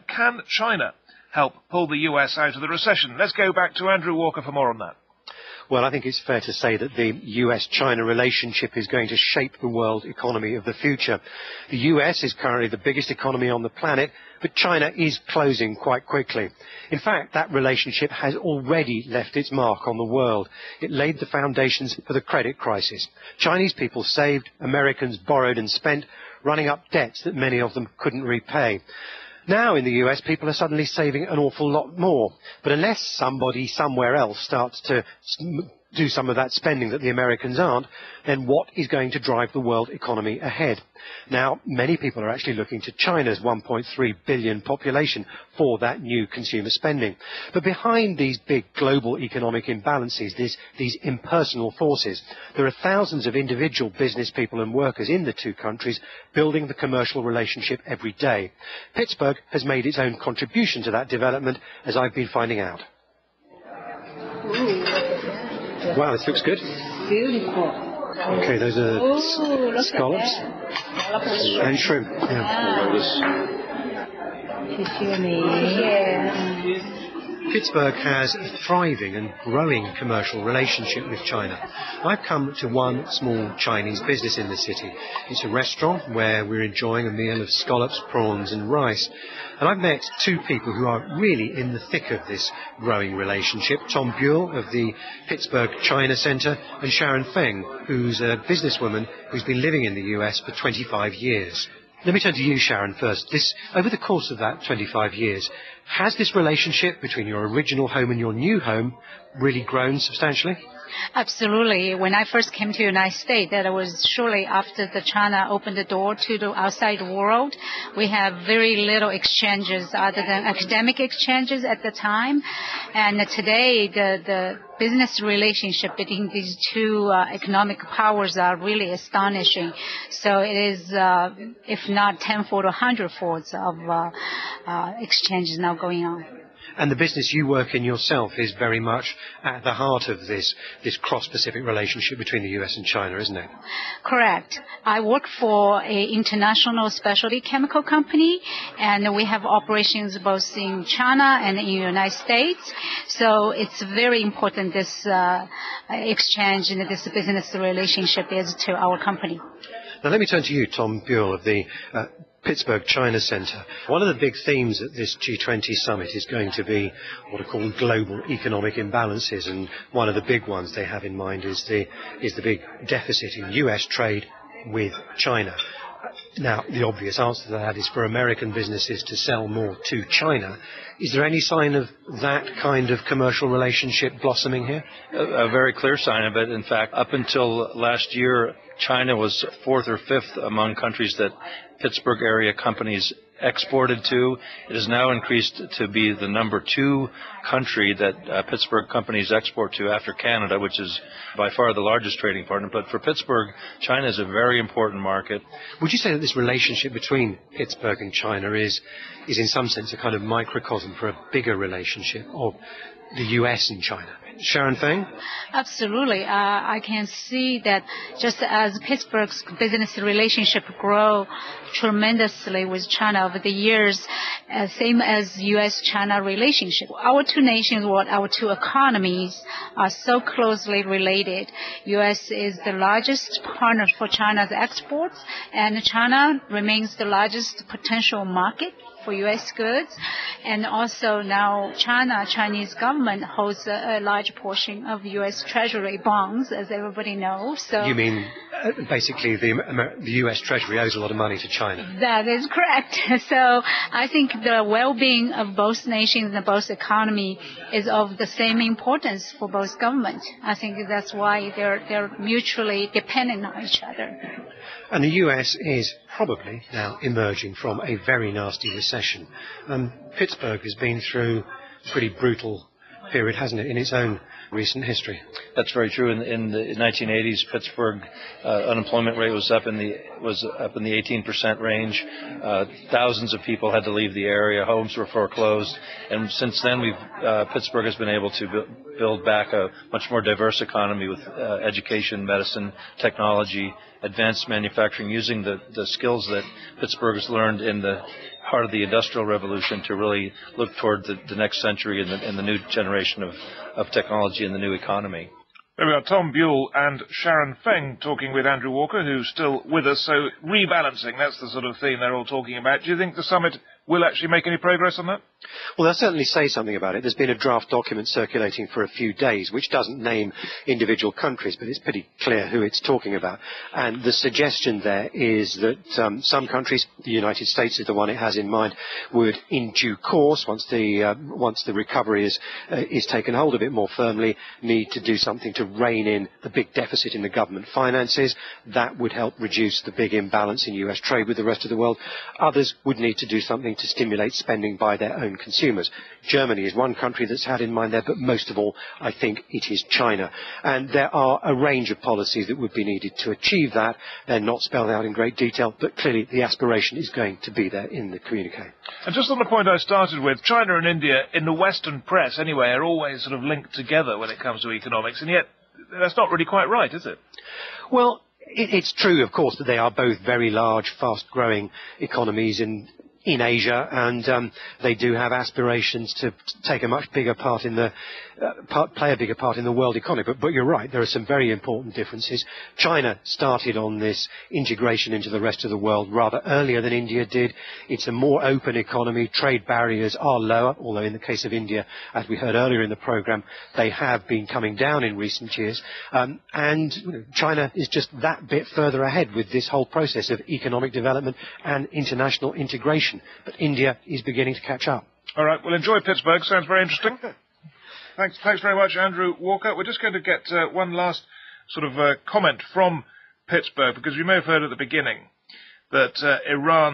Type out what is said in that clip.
Can China help pull the US out of the recession? Let's go back to Andrew Walker for more on that. Well, I think it's fair to say that the US-China relationship is going to shape the world economy of the future. The US is currently the biggest economy on the planet, but China is closing quite quickly. In fact, that relationship has already left its mark on the world. It laid the foundations for the credit crisis. Chinese people saved, Americans borrowed and spent, running up debts that many of them couldn't repay. Now in the US, people are suddenly saving an awful lot more. But unless somebody somewhere else starts to do some of that spending that the Americans aren't, then what is going to drive the world economy ahead? Now, many people are actually looking to China's 1.3 billion population for that new consumer spending. But behind these big global economic imbalances, these impersonal forces, there are thousands of individual business people and workers in the two countries building the commercial relationship every day. Pittsburgh has made its own contribution to that development, as I've been finding out. Wow, this looks good. Beautiful. Okay, those are scallops and shrimp. Pittsburgh has a thriving and growing commercial relationship with China. I've come to one small Chinese business in the city. It's a restaurant where we're enjoying a meal of scallops, prawns and rice. And I've met two people who are really in the thick of this growing relationship. Tom Buell of the Pittsburgh China Center and Sharon Feng, who's a businesswoman who's been living in the US for 25 years. Let me turn to you, Sharon, first. Over the course of that 25 years, has this relationship between your original home and your new home really grown substantially? Absolutely. When I first came to the United States, that was shortly after the China opened the door to the outside world. We have very little exchanges other than academic exchanges at the time. And today, the business relationship between these two economic powers are really astonishing. So it is, if not tenfold or hundredfolds of exchanges now going on. And the business you work in yourself is very much at the heart of this cross-Pacific relationship between the US and China, isn't it? Correct. I work for an international specialty chemical company, and we have operations both in China and in the United States. So it's very important this exchange and this business relationship is to our company. Now let me turn to you, Tom Buell of the Pittsburgh China Center. One of the big themes at this G20 summit is going to be what are called global economic imbalances, and one of the big ones they have in mind is the big deficit in US trade with China. Now, the obvious answer to that is for American businesses to sell more to China. Is there any sign of that kind of commercial relationship blossoming here? A very clear sign of it. In fact, up until last year, China was fourth or fifth among countries that Pittsburgh area companies exported to. It has now increased to be the number 2 country that Pittsburgh companies export to after Canada, which is by far the largest trading partner. But for Pittsburgh, China is a very important market. Would you say that this relationship between Pittsburgh and China is in some sense a kind of microcosm for a bigger relationship of the US and China? Sharon Feng? Absolutely. I can see that just as Pittsburgh's business relationship grow tremendously with China over the years, same as U.S.-China relationship. Our two nations, our two economies are so closely related. U.S. is the largest partner for China's exports, and China remains the largest potential market for U.S. goods. And also now Chinese government holds a large portion of U.S. Treasury bonds, as everybody knows. So you mean basically the U.S. Treasury owes a lot of money to China? That is correct. So I think the well-being of both nations and both economy is of the same importance for both governments. I think that's why they're mutually dependent on each other. And the US is probably now emerging from a very nasty recession. Pittsburgh has been through a pretty brutal period, hasn't it, in its own recent history? That's very true. In the 1980s, Pittsburgh unemployment rate was up in the 18% range. Thousands of people had to leave the area. Homes were foreclosed, and since then, Pittsburgh has been able to build back a much more diverse economy with education, medicine, technology, advanced manufacturing, using the skills that Pittsburgh has learned in the heart of the Industrial Revolution to really look toward the next century and the new generation of technology and the new economy. There we are, Tom Buell and Sharon Feng talking with Andrew Walker, who's still with us. So rebalancing, that's the sort of theme they're all talking about. Do you think the summit will actually make any progress on that? Well, they'll certainly say something about it. There's been a draft document circulating for a few days, which doesn't name individual countries, but it's pretty clear who it's talking about. And the suggestion there is that some countries, the United States is the one it has in mind, would, in due course, once the recovery is taken hold of it more firmly, need to do something to rein in the big deficit in the government finances. That would help reduce the big imbalance in US trade with the rest of the world. Others would need to do something to stimulate spending by their own consumers. Germany is one country that's had in mind there, but most of all, I think it is China. And there are a range of policies that would be needed to achieve that. They're not spelled out in great detail, but clearly the aspiration is going to be there in the communique. And just on the point I started with, China and India, in the Western press anyway, are always sort of linked together when it comes to economics, and yet that's not really quite right, is it? Well, it's true, of course, that they are both very large, fast-growing economies in Asia, and they do have aspirations to take a much bigger part in the play a bigger part in the world economy. But you're right, there are some very important differences. China started on this integration into the rest of the world rather earlier than India did. It's a more open economy. Trade barriers are lower, although in the case of India, as we heard earlier in the programme, they have been coming down in recent years. And China is just that bit further ahead with this whole process of economic development and international integration. But India is beginning to catch up. All right, well, enjoy Pittsburgh. Sounds very interesting. Thanks very much, Andrew Walker. We're just going to get one last sort of comment from Pittsburgh, because you may have heard at the beginning that Iran